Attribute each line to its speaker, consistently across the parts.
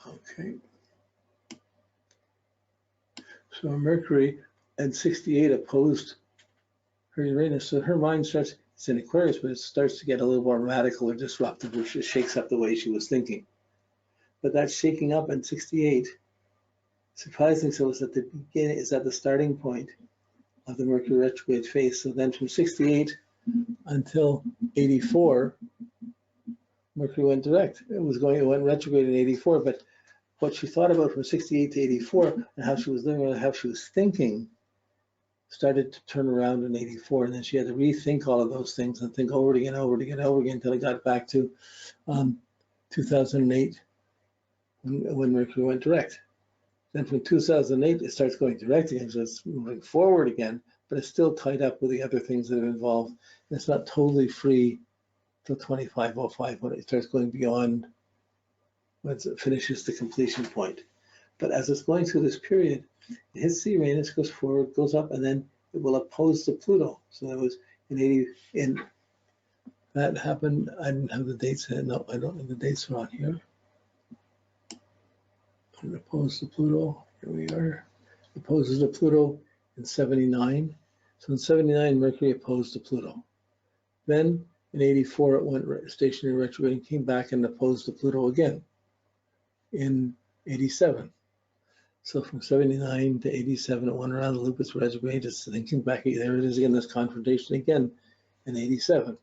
Speaker 1: Okay. So Mercury at 68 opposed her Uranus. So her mind starts, it's in Aquarius, but it starts to get a little more radical or disruptive, which just shakes up the way she was thinking. But that shaking up in 68, surprisingly so, is at the beginning, is at the starting point of the Mercury retrograde phase. So then from 68 until 84, Mercury went direct. It went retrograde in 84, but what she thought about from 68 to 84 and how she was living and how she was thinking started to turn around in 84, and then she had to rethink all of those things and think over it again, until it got back to 2008 when Mercury went direct. Then from 2008, it starts going direct again, so it's moving forward again, but it's still tied up with the other things that are involved. And it's not totally free till 2505 when it starts going beyond, when it finishes the completion point. But as it's going through this period, it hits the Uranus, goes forward, goes up, and then it will oppose the Pluto. So that was that happened. I didn't have the dates. No, I don't have the dates on here. It opposed to Pluto. Here we are. It opposes to Pluto in 79. So in 79, Mercury opposed to Pluto. Then in 84, it went stationary retrograde and came back and opposed to Pluto again in 87. So from 79 to 87, it went around the loop. It's retrograde. It's thinking back. There it is again, this confrontation again in 87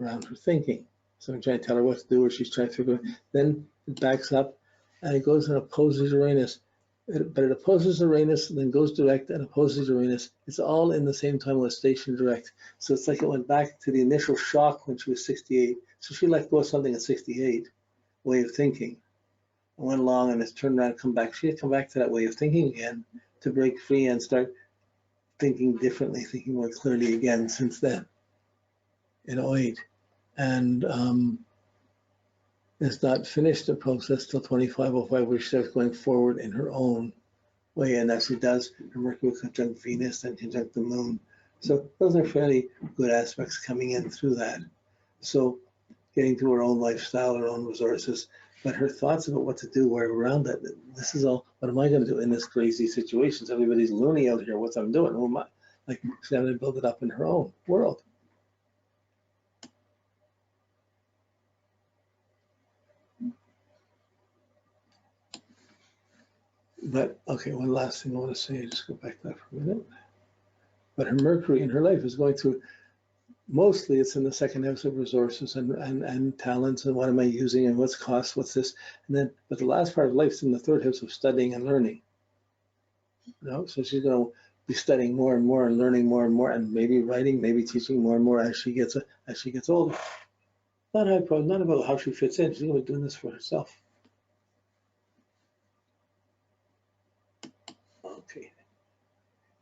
Speaker 1: around her thinking. So I'm trying to tell her what to do, or she's trying to figure out. Then it backs up and it goes and opposes Uranus. But it opposes Uranus and then goes direct and opposes Uranus. It's all in the same time with station direct. So it's like it went back to the initial shock when she was 68. So she let go of something at 68, way of thinking. Went along and it's turned around and come back. She had come back to that way of thinking again to break free and start thinking differently, thinking more clearly again since then in 08. And it's not finished the process till 2505, where she starts going forward in her own way. And as she does, her Mercury will conjunct Venus and conjunct the Moon. So those are fairly good aspects coming in through that. So getting to her own lifestyle, her own resources, but her thoughts about what to do were around that. This is all, what am I going to do in this crazy situation? Everybody's learning out here what I'm doing. Who am I? Like, she's going to build it up in her own world. But, okay, one last thing I want to say, just go back to that for a minute. But her Mercury in her life is going through, mostly it's in the second house of resources and talents and what am I using and what's cost, what's this, and then, but the last part of life is in the third house of studying and learning. You know, so she's going to be studying more and more and learning more and more, and maybe writing, maybe teaching more and more as she gets older. Not about how she fits in. She's going to be doing this for herself. Okay,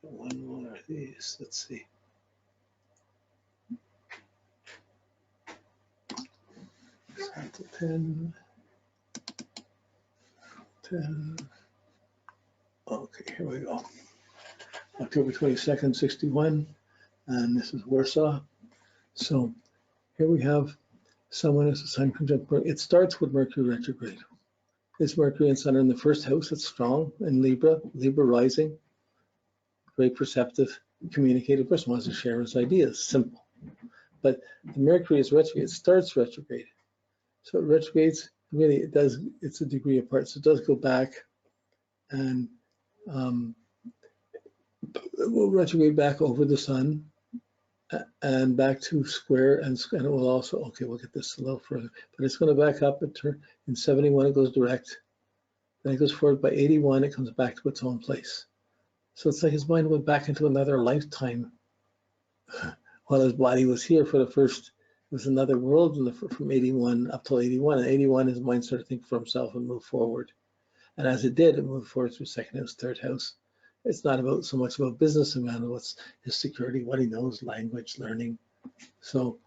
Speaker 1: one more of these. Let's see. Sample 10. Okay, here we go. October 22nd, 61, and this is Warsaw. So here we have someone as a sun conjunct. It starts with Mercury retrograde. It's Mercury and Sun in the first house. It's strong in Libra rising. Very perceptive, communicative person, wants to share his ideas. Simple. But the Mercury is retrograde. It starts retrograde. So it retrogrades. Really, it does. It's a degree apart. So it does go back, and it will retrograde back over the Sun and back to square, and it will also, okay, we'll get this a little further, but it's going to back up and turn in 71. It goes direct. Then it goes forward by 81. It comes back to its own place. So it's like his mind went back into another lifetime while his body was here for the first. It was another world from 81 up till 81. And 81, his mind started thinking for himself and moved forward. And as it did, it moved forward through second house, third house. It's not about so much about business and what's his security, what he knows, language, learning. So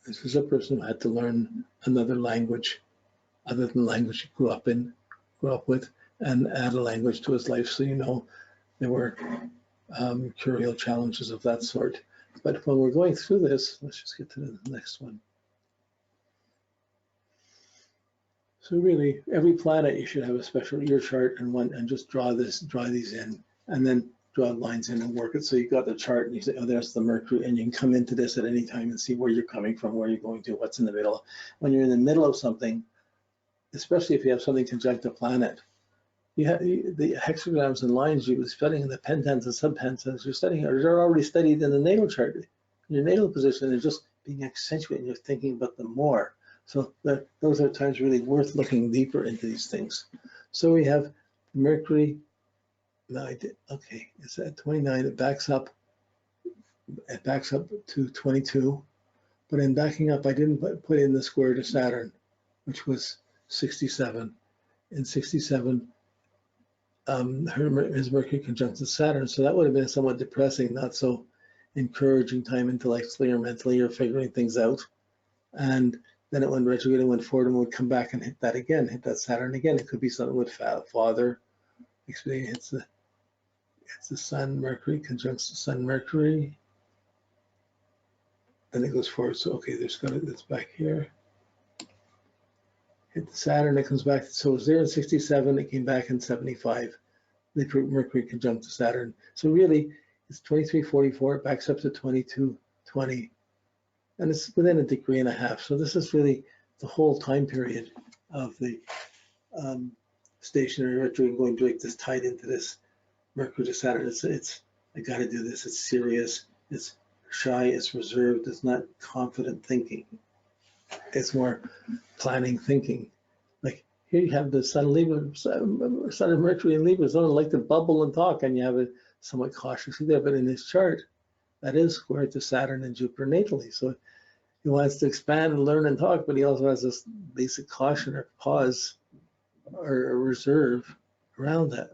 Speaker 1: this was a person who had to learn another language other than the language he grew up with, and add a language to his life. So, you know, there were curial challenges of that sort. But when we're going through this, let's just get to the next one. So really, every planet you should have a special your chart and just draw these in, and then draw lines in and work it. So you got the chart and you say, oh, there's the Mercury, and you can come into this at any time and see where you're coming from, where you're going to, what's in the middle. When you're in the middle of something, especially if you have something conjunct a planet, you have the hexagrams and lines you were studying, the pentens and subpentens you're studying, or they're already studied in the natal chart. Your natal position is just being accentuated, and you're thinking about them more. So those are times really worth looking deeper into these things. So we have Mercury. No, I did. Okay, it's at 29. It backs up to 22. But in backing up, I didn't put in the square to Saturn, which was 67. In 67, his Mercury conjuncted Saturn. So that would have been somewhat depressing, not so encouraging time intellectually or mentally or figuring things out. And then it went retrograde and went forward and would come back and hit that again, hit that Saturn again. It could be something with father. It's the Sun, Mercury, conjuncts the Sun, Mercury. Then it goes forward. So, okay, it's back here. Hit the Saturn, it comes back. So it was there in 67, it came back in 75. The Mercury conjunct to Saturn. So really, it's 2344, it backs up to 2220. And it's within a degree and a half. So this is really the whole time period of the stationary retrograde going direct that's tied into this Mercury to Saturn. It's I got to do this. It's serious. It's shy. It's reserved. It's not confident thinking. It's more planning thinking. Like here you have the Sun and Mercury in Libra. Someone like to bubble and talk, and you have it somewhat cautiously there. But in his chart, that is square to Saturn and Jupiter natally. So he wants to expand and learn and talk, but he also has this basic caution or pause or a reserve around that.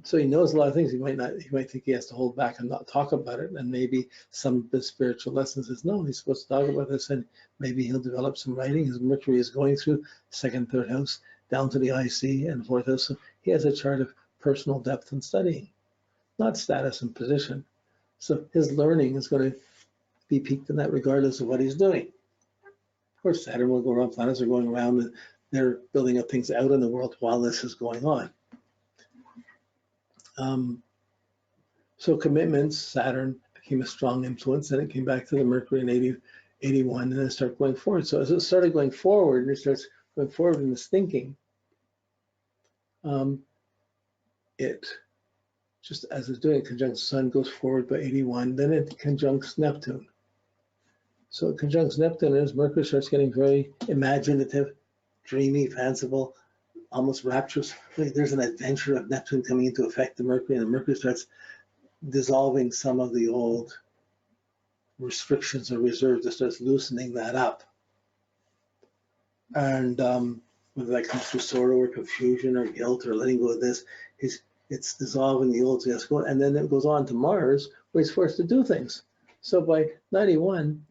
Speaker 1: So he knows a lot of things. He might think he has to hold back and not talk about it. And maybe some of the spiritual lessons is no, he's supposed to talk about this, and maybe he'll develop some writing. His Mercury is going through second, third house, down to the IC and fourth house. So he has a chart of personal depth and studying, not status and position. So his learning is going to be peaked in that regardless of what he's doing. Of course, Saturn will go around, planets are going around, and they're building up things out in the world while this is going on. So commitments, Saturn became a strong influence, and it came back to the Mercury in 81, and then started going forward. So as it started going forward, and it starts going forward in this thinking, it just as it's doing, it conjuncts Sun, goes forward by 81, then it conjuncts Neptune. So it conjuncts Neptune, as Mercury starts getting very imaginative, dreamy, fanciful, almost rapturous. There's an adventure of Neptune coming into effect to Mercury, and the Mercury starts dissolving some of the old restrictions or reserves. It starts loosening that up. And whether that comes through sorrow or confusion or guilt or letting go of this, it's dissolving the old, and then it goes on to Mars, where he's forced to do things. So by 91,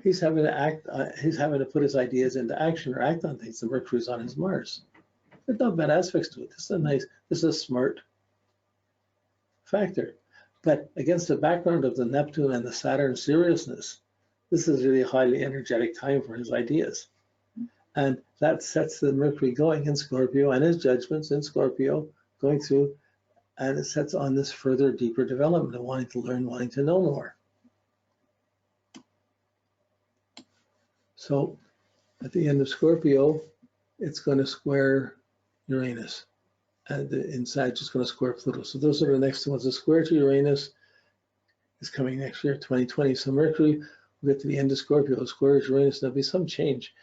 Speaker 1: he's having to act. He's having to put his ideas into action or act on things. The Mercury's on his Mars. There's no bad aspects to it. This is a smart factor. But against the background of the Neptune and the Saturn seriousness, this is really a highly energetic time for his ideas. And that sets the Mercury going in Scorpio and his judgments in Scorpio going through, and it sets on this further, deeper development of wanting to learn, wanting to know more. So at the end of Scorpio, it's going to square Uranus, and the inside just going to square Pluto. So those are the next ones. The square to Uranus is coming next year, 2020. So Mercury will get to the end of Scorpio, the square to Uranus. There'll be some change.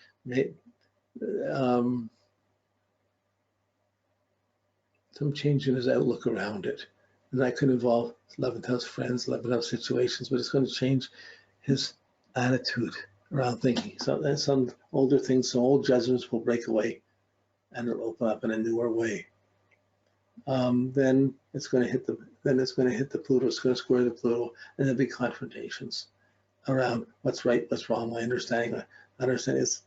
Speaker 1: Some change in his outlook around it. And that could involve 11th house friends, 11th house situations, but it's going to change his attitude around thinking. So some older things, some old judgments will break away and it'll open up in a newer way. Then it's going to hit the Pluto, it's going to square the Pluto, and there'll be confrontations around what's right, what's wrong, my understanding is,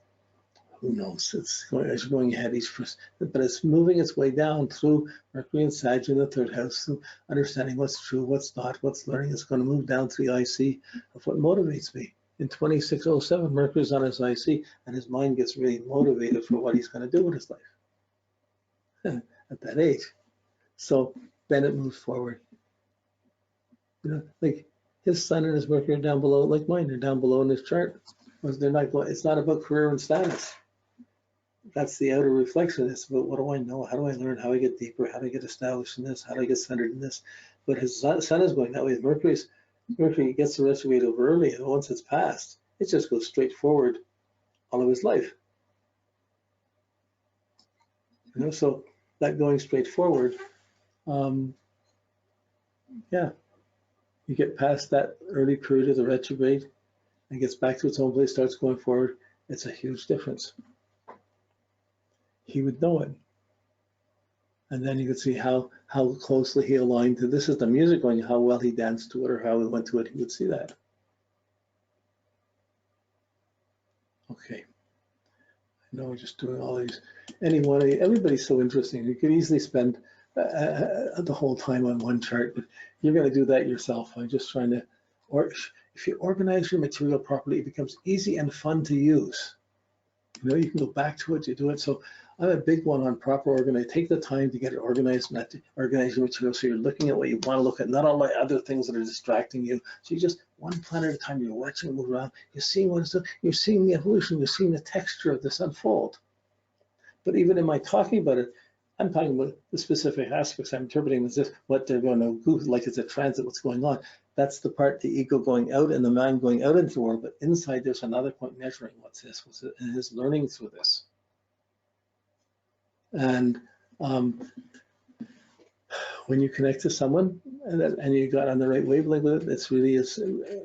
Speaker 1: who knows? It's going ahead, but it's moving its way down through Mercury and Sag in the third house, through understanding what's true, what's not, what's learning. It's going to move down to the IC of what motivates me. in 2607, Mercury's on his IC, and his mind gets really motivated for what he's going to do with his life at that age. So then it moves forward. Like his Sun and his Mercury are down below, like mine, they're down below in his chart. They're not going, it's not about career and status. That's the outer reflection. It's about what do I know? How do I learn? How do I get deeper? How do I get established in this? How do I get centered in this? But his Sun is going that way. Mercury gets the retrograde over early, and once it's passed, it just goes straight forward all of his life. So that going straight forward, yeah, you get past that early period of the retrograde and gets back to its own place, starts going forward. It's a huge difference. He would know it. And then you could see how closely he aligned to, this is the music going, how well he danced to it or how he went to it, he would see that. Okay. I know we're just doing all these. Everybody's so interesting. You could easily spend the whole time on one chart, but you're going to do that yourself. I'm just trying to, or if you organize your material properly, it becomes easy and fun to use. You can go back to it, you do it. So I'm a big one on proper organization. Take the time to get it organized, not to organize your material so you're looking at what you want to look at, not all the other things that are distracting you. So you just one planet at a time, you're watching it move around, you're seeing what it's doing, you're seeing the evolution, you're seeing the texture of this unfold. But even in my talking about it, I'm talking about the specific aspects. I'm interpreting as if what they're going to do, like it's a transit, what's going on. That's the part, the ego going out and the mind going out into the world, but inside there's another point measuring what's this, and his learning through this. And when you connect to someone and you got on the right wavelength with it, it's really is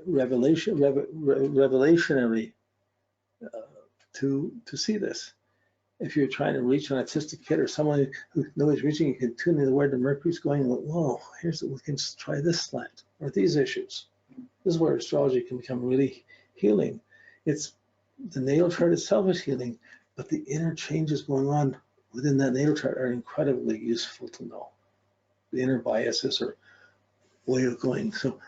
Speaker 1: revelationary to see this. If you're trying to reach an autistic kid or someone who knows reaching, you can tune in where the Mercury's going and go, whoa, we can try this slant or these issues. This is where astrology can become really healing. It's the natal chart itself is healing, but the inner changes going on within that natal chart are incredibly useful to know. The inner biases or way of going. So